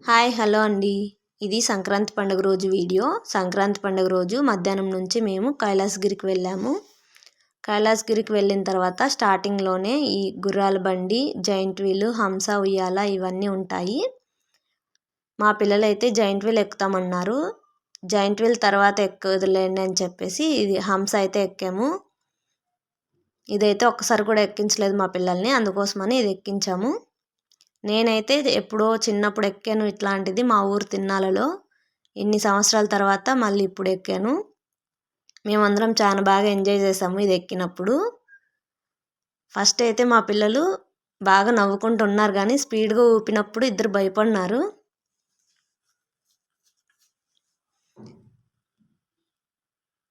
Hi hello అండి. ఇది సంక్రాంతి పండుగ రోజు వీడియో. సంక్రాంతి పండుగ రోజు మధ్యాహ్నం నుంచి మేము కైలాసగిరికి వెళ్ళాము. కైలాసగిరికి వెళ్ళిన తర్వాత స్టార్టింగ్లోనే ఈ గుర్రాల బండి, జైంట్ వీల్, హంస ఉయ్యాల ఇవన్నీ ఉంటాయి. మా పిల్లలైతే జైంట్ వీల్ ఎక్కుతామన్నారు. జైంట్ వీల్ తర్వాత ఎక్కుదులేండి అని చెప్పేసి ఇది హంస అయితే ఎక్కాము. ఇదైతే ఒక్కసారి కూడా ఎక్కించలేదు మా పిల్లల్ని, అందుకోసమని ఇది ఎక్కించాము. నేనైతే ఎప్పుడో చిన్నప్పుడు ఎక్కాను ఇట్లాంటిది మా ఊరు తిన్నాలలో. ఇన్ని సంవత్సరాల తర్వాత మళ్ళీ ఇప్పుడు ఎక్కాను. మేమందరం చాలా బాగా ఎంజాయ్ చేసాము ఇది ఎక్కినప్పుడు. ఫస్ట్ అయితే మా పిల్లలు బాగా నవ్వుకుంటున్నారు కానీ స్పీడ్గా ఊపినప్పుడు ఇద్దరు భయపడినారు.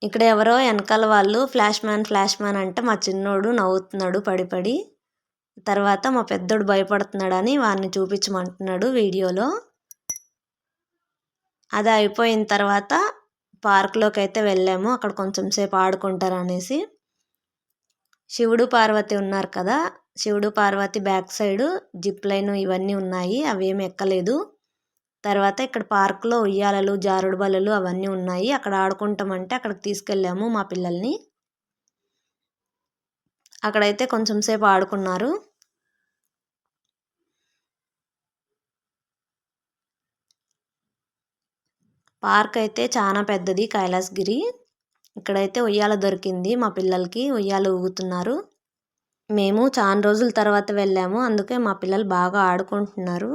ఇక్కడ ఎవరో వెనకాల వాళ్ళు ఫ్లాష్ మ్యాన్ అంటే మా చిన్నోడు నవ్వుతున్నాడు పడి. తర్వాత మా పెద్దోడు భయపడుతున్నాడని వాడిని చూపించమంటున్నాడు వీడియోలో. అది అయిపోయిన తర్వాత పార్క్లోకి అయితే వెళ్ళాము. అక్కడ కొంచెం సేపు ఆడుకుంటారనేసి. శివుడు పార్వతి ఉన్నారు కదా, శివుడు Parvati back side zip line ఇవన్నీ ఉన్నాయి, అవేమి ఎక్కలేదు. తర్వాత ఇక్కడ పార్క్లో ఉయ్యాలలు, జారుడు బల్లలు అవన్నీ ఉన్నాయి. అక్కడ ఆడుకుంటామంటే అక్కడికి తీసుకెళ్ళాము మా పిల్లల్ని. అక్కడైతే కొంచెం సేపు ఆడుకున్నారు. పార్క్ అయితే చాలా పెద్దది కైలాసగిరి. ఇక్కడైతే ఉయ్యాల దొరికింది మా పిల్లలకి, ఉయ్యాల ఊగుతున్నారు. మేము చాలా రోజుల తర్వాత వెళ్ళాము, అందుకే మా పిల్లలు బాగా ఆడుకుంటున్నారు.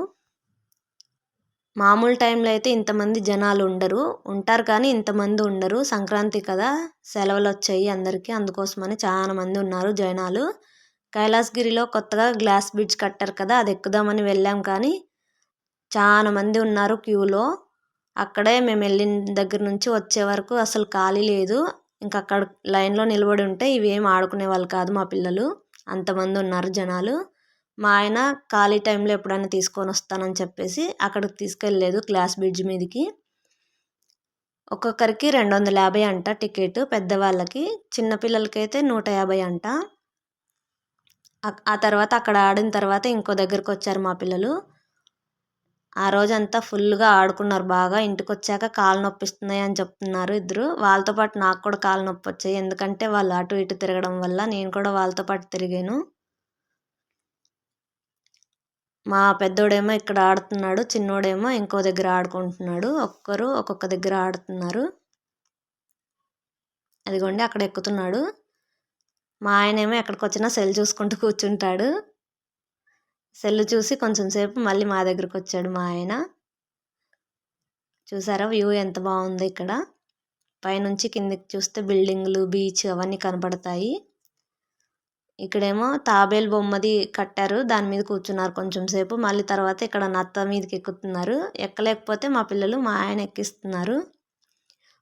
మామూలు టైంలో అయితే ఇంతమంది జనాలు ఉంటారు కానీ ఇంతమంది ఉండరు. సంక్రాంతి కదా, సెలవులు వచ్చాయి అందరికీ, అందుకోసమని చాలా మంది ఉన్నారు జనాలు. కైలాసగిరిలో కొత్తగా గ్లాస్ బ్రిడ్జ్ కట్టారు కదా, అది ఎక్కుదామని వెళ్ళాం కానీ చాలా మంది ఉన్నారు క్యూలో. అక్కడే మేము వెళ్ళిన దగ్గర నుంచి వచ్చే వరకు అసలు ఖాళీ లేదు. ఇంకా అక్కడ లైన్లో నిలబడి ఉంటే ఇవేం ఆడుకునే వాళ్ళు కాదు మా పిల్లలు, అంతమంది ఉన్నారు జనాలు. మా ఆయన ఖాళీ టైంలో ఎప్పుడైనా తీసుకొని వస్తానని చెప్పేసి అక్కడికి తీసుకెళ్ళలేదు గ్లాస్ బ్రిడ్జ్ మీదకి. ఒక్కొక్కరికి 250 అంట టికెట్ పెద్దవాళ్ళకి, చిన్నపిల్లలకైతే 150 అంట. ఆ తర్వాత అక్కడ ఆడిన తర్వాత ఇంకో దగ్గరకు వచ్చారు మా పిల్లలు. ఆ రోజంతా ఫుల్గా ఆడుకున్నారు బాగా. ఇంటికి వచ్చాక కాళ్ళు నొప్పిస్తున్నాయి అని చెప్తున్నారు ఇద్దరు. వాళ్ళతో పాటు నాకు కూడా కాళ్ళు నొప్పి వచ్చాయి, ఎందుకంటే వాళ్ళు అటు ఇటు తిరగడం వల్ల నేను కూడా వాళ్ళతో పాటు తిరిగాను. మా పెద్దోడేమో ఇక్కడ ఆడుతున్నాడు, చిన్నోడేమో ఇంకో దగ్గర ఆడుకుంటున్నాడు. ఒక్కరు ఒక్కొక్క దగ్గర ఆడుతున్నారు. అదిగోండి అక్కడ ఎక్కుతున్నాడు. మా ఆయనేమో ఎక్కడికి వచ్చినా సెల్ చూసుకుంటూ కూర్చుంటాడు. సెల్ చూసి కొంచెం సేపు మళ్ళీ మా దగ్గరకు వచ్చాడు మా ఆయన. చూసారా వ్యూ ఎంత బాగుందో ఇక్కడ. పైనుంచి కిందకి చూస్తే బిల్డింగ్లు, బీచ్ అవన్నీ కనపడతాయి. ఇక్కడేమో తాబేలు బొమ్మది కట్టారు, దాని మీద కూర్చున్నారు కొంచెం సేపు. మళ్ళీ తర్వాత ఇక్కడ నత్త మీదకి ఎక్కుతున్నారు. ఎక్కలేకపోతే మా పిల్లలు మా ఆయన ఎక్కిస్తున్నారు.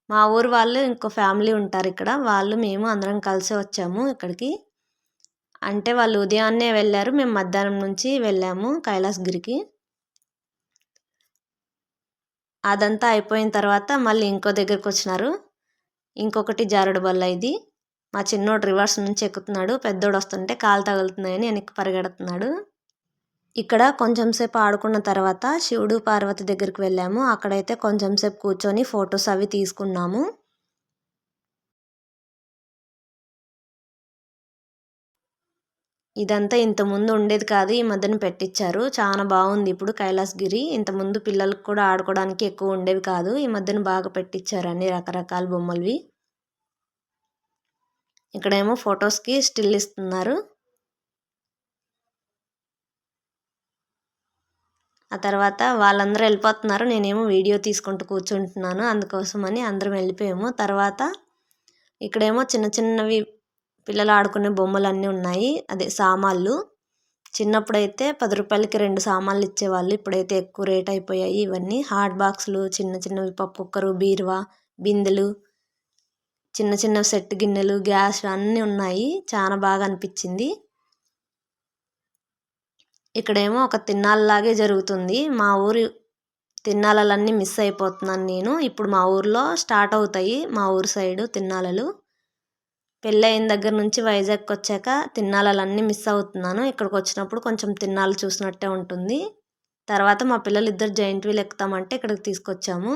మా ఊరు వాళ్ళు ఇంకో ఫ్యామిలీ ఉంటారు ఇక్కడ, వాళ్ళు మేము అందరం కలిసి వచ్చాము ఇక్కడికి. అంటే వాళ్ళు ఉదయాన్నే వెళ్ళారు, మేము మధ్యాహ్నం నుంచి వెళ్ళాము కైలాసగిరికి. అదంతా అయిపోయిన తర్వాత మళ్ళీ ఇంకో దగ్గరికి వచ్చినారు. ఇంకొకటి జారుడు బల్ల ఇది. మా చిన్నోడు రివర్స్ నుంచి ఎక్కుతున్నాడు, పెద్దోడు వస్తుంటే కాలు తగులుతున్నాయని వెనక్కి పరిగెడుతున్నాడు. ఇక్కడ కొంచెం సేపు ఆడుకున్న తర్వాత శివుడు పార్వతి దగ్గరికి వెళ్ళాము. అక్కడైతే కొంచెం సేపు కూర్చొని ఫొటోస్ అవి తీసుకున్నాము. ఇదంతా ఇంతకుముందు ఉండేది కాదు, ఈ మధ్యన పెట్టించారు. చాలా బాగుంది ఇప్పుడు కైలాసగిరి. ఇంతకుముందు పిల్లలకు కూడా ఆడుకోవడానికి ఎక్కువ ఉండేవి కాదు, ఈ మధ్యన బాగా పెట్టించారు అన్ని రకరకాల బొమ్మలవి. ఇక్కడేమో ఫొటోస్కి స్టిల్ ఇస్తున్నారు. ఆ తర్వాత వాళ్ళందరూ వెళ్ళిపోతున్నారు, నేనేమో వీడియో తీసుకుంటూ కూర్చుంటున్నాను, అందుకోసమని అందరం వెళ్ళిపోయాము. తర్వాత ఇక్కడేమో చిన్న చిన్నవి పిల్లలు ఆడుకునే బొమ్మలు అన్నీ ఉన్నాయి, అదే సామాన్లు. చిన్నప్పుడైతే 10 రూపాయలకి 2 సామాన్లు ఇచ్చేవాళ్ళు, ఇప్పుడైతే ఎక్కువ రేట్ అయిపోయాయి ఇవన్నీ. హాట్ బాక్సులు, చిన్న చిన్నవి పప్పు కుక్కరు, బీరువా, బిందెలు, చిన్న చిన్న సెట్ గిన్నెలు, గ్యాస్ అన్నీ ఉన్నాయి. చాలా బాగా అనిపించింది. ఇక్కడేమో ఒక తిన్నాలలాగే జరుగుతుంది. మా ఊరి తిన్నాలన్నీ మిస్ అయిపోతున్నాను నేను. ఇప్పుడు మా ఊర్లో స్టార్ట్ అవుతాయి, మా ఊరు సైడు తిన్నాలలు. పెళ్ళి అయిన దగ్గర నుంచి వైజాగ్కి వచ్చాక తిన్నాలన్నీ మిస్ అవుతున్నాను. ఇక్కడికి వచ్చినప్పుడు కొంచెం తిన్నాలు చూసినట్టే ఉంటుంది. తర్వాత మా పిల్లలు ఇద్దరు జైంట్ వీల్ ఎక్కుతామంటే ఇక్కడికి తీసుకొచ్చాము.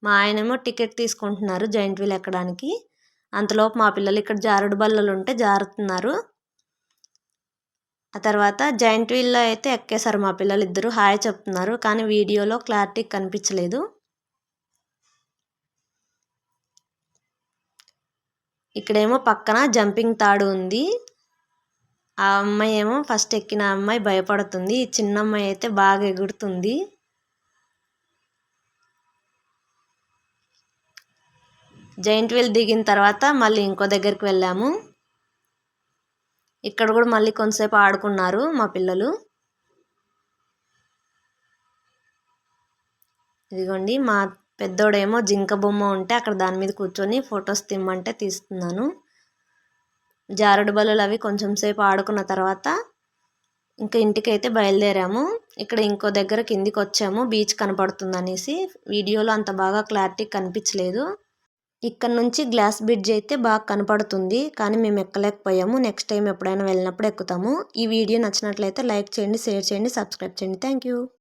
మా ఆయనేమో టికెట్ తీసుకుంటున్నారు జైంట్ వీల్ ఎక్కడానికి. అంతలోపు మా పిల్లలు ఇక్కడ జారుడు బల్లలు ఉంటే జారుతున్నారు. ఆ తర్వాత జైంట్ వీల్లో అయితే ఎక్కేశారు మా పిల్లలు ఇద్దరు. హాయ్ చెప్తున్నారు, కానీ వీడియోలో క్లారిటీ కనిపించలేదు. ఇక్కడేమో పక్కన జంపింగ్ తాడు ఉంది. ఆ అమ్మాయి ఏమో ఫస్ట్ ఎక్కిన అమ్మాయి భయపడుతుంది. ఈ చిన్న అమ్మాయి అయితే బాగా ఎగురుతుంది. జైంట్ వీల్ దిగిన తర్వాత మళ్ళీ ఇంకో దగ్గరికి వెళ్ళాము. ఇక్కడ కూడా మళ్ళీ కొంతసేపు ఆడుకున్నారు మా పిల్లలు. ఇదిగోండి మా పెద్దోడేమో జింక బొమ్మ ఉంటే అక్కడ దాని మీద కూర్చొని ఫొటోస్ తీయమంటే తీస్తున్నాను. జారుడు బల్లలు అవి కొంచెం సేపు ఆడుకున్న తర్వాత ఇంకా ఇంటికైతే బయలుదేరాము. ఇక్కడ ఇంకో దగ్గర కిందికి వచ్చాము, బీచ్ కనపడుతుంది అనేసి. వీడియోలో అంత బాగా క్లారిటీ కనిపించలేదు. ఇక్కడ నుంచి గ్లాస్ బ్రిడ్జ్ అయితే బాగా కనపడుతుంది, కానీ మేము ఎక్కలేకపోయాము. నెక్స్ట్ టైం ఎప్పుడైనా వెళ్ళినప్పుడు ఎక్కుతాము. ఈ వీడియో నచ్చినట్లయితే లైక్ చేయండి, షేర్ చేయండి, సబ్స్క్రైబ్ చేయండి. Thank you.